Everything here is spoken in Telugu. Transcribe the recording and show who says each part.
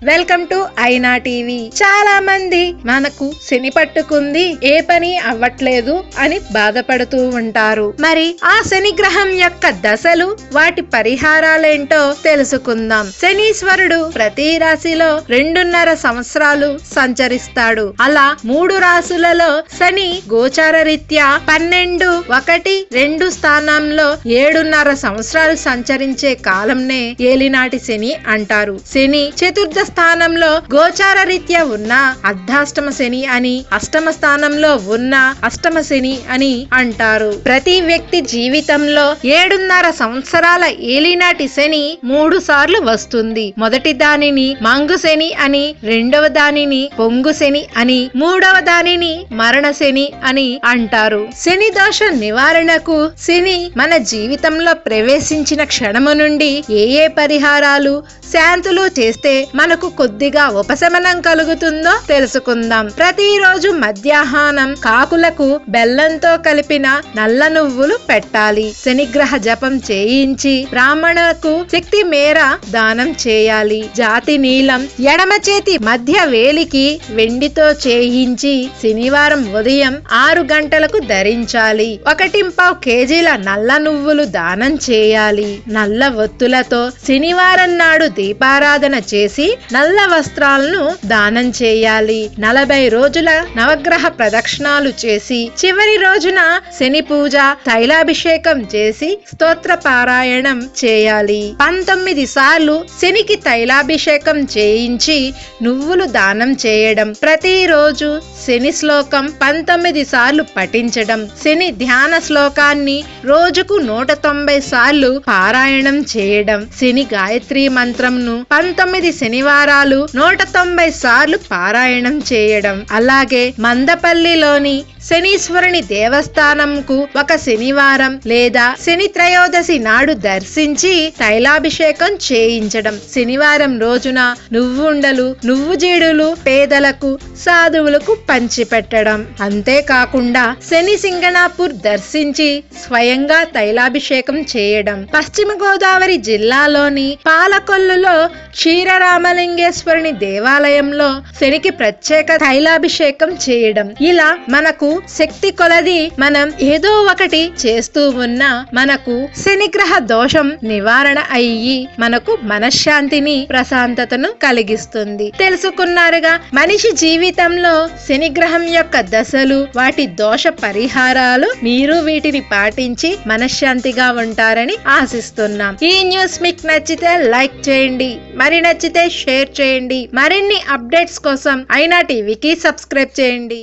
Speaker 1: వెల్కమ్ టు ఐనా టీవీ. చాలా మంది మనకు శని పట్టుకుంది, ఏ పని అవ్వట్లేదు అని బాధపడుతూ ఉంటారు. మరి ఆ శని గ్రహం యొక్క దశలు, వాటి పరిహారాలేంటో తెలుసుకుందాం. శనీశ్వరుడు ప్రతి రాశిలో 2.5 సంవత్సరాలు సంచరిస్తాడు. అలా 3 రాశులలో శని గోచార రీత్యా 12, 1, 2 స్థానంలో 7.5 సంవత్సరాలు సంచరించే కాలంనే ఏలినాటి శని అంటారు. శని చతుర్థ స్థానంలో గోచార రీత్యా ఉన్న అర్ధాష్టమ శని అని, అష్టమ స్థానంలో ఉన్న అష్టమ శని అని అంటారు. ప్రతి వ్యక్తి జీవితంలో 7.5 సంవత్సరాల ఏలినాటి శని 3 సార్లు వస్తుంది. మొదటి దానిని మంగు శని అని, రెండవ దానిని పొంగు శని అని, మూడవ దానిని మరణ శని అని అంటారు. శని దోష నివారణకు శని మన జీవితంలో ప్రవేశించిన క్షణము నుండి ఏ పరిహారాలు, శాంతులు చేస్తే మనకు కొద్దిగా ఉపశమనం కలుగుతుందో తెలుసుకుందాం. ప్రతిరోజు మధ్యాహ్నం కాకులకు బెల్లంతో కలిపిన నల్ల నువ్వులు పెట్టాలి. శనిగ్రహ జపం చేయించి బ్రాహ్మణులకు శక్తి మేర దానం చేయాలి. జాతి నీలం ఎడమ చేతి మధ్య వేలికి వెండితో చేయించి శనివారం ఉదయం 6 గంటలకు ధరించాలి. 1.25 కేజీల నల్ల నువ్వులు దానం చేయాలి. నల్ల ఒత్తులతో శనివారం నాడు దీపారాధన చేసి నల్ల వస్త్రాలను దానం చేయాలి. 40 రోజుల నవగ్రహ ప్రదక్షిణాలు చేసి చివరి రోజున శని పూజ, తైలాభిషేకం చేసి స్తోత్ర పారాయణం చేయాలి. 19 సార్లు శనికి తైలాభిషేకం చేయించి నువ్వులు దానం చేయడం, ప్రతిరోజు శని శ్లోకం 19 సార్లు పఠించడం, శని ధ్యాన శ్లోకాన్ని రోజుకు 190 సార్లు పారాయణం చేయడం, శని గాయత్రి మంత్రంను 19 శనివారాలు 190 సార్లు పారాయణం చేయడం, అలాగే మందపల్లిలోని శనీశ్వరుని దేవస్థానంకు ఒక శనివారం లేదా శని త్రయోదశి నాడు దర్శించి తైలాభిషేకం చేయించడం, శనివారం రోజున నువ్వుండలు, నువ్వు జీడులు పేదలకు, సాధువులకు పంచిపెట్టడం. అంతేకాకుండా శని సింగణాపూర్ దర్శించి స్వయంగా తైలాభిషేకం చేయడం. పశ్చిమ గోదావరి జిల్లాలోని పాలకొల్లులో క్షీరరామలింగేశ్వరుని దేవాలయంలో శనికి ప్రత్యేక తైలాభిషేకం చేయడం. ఇలా మనకు శక్తి కొలది మనం ఏదో ఒకటి చేస్తూ ఉన్నా మనకు శనిగ్రహ దోషం నివారణ అయ్యి మనకు మనశ్శాంతిని, ప్రశాంతతను కలిగిస్తుంది. తెలుసుకున్నారుగా, మనిషి జీవితంలో శనిగ్రహం యొక్క దశలు, వాటి దోష పరిహారాలు. మీరు వీటిని పాటించి మనశ్శాంతిగా ఉంటారని ఆశిస్తున్నాం. ఈ న్యూస్ మీకు నచ్చితే లైక్ చేయండి, మరి నచ్చితే షేర్ చేయండి. మరిన్ని అప్డేట్స్ కోసం ఐనా టీవీకి సబ్స్క్రైబ్ చేయండి.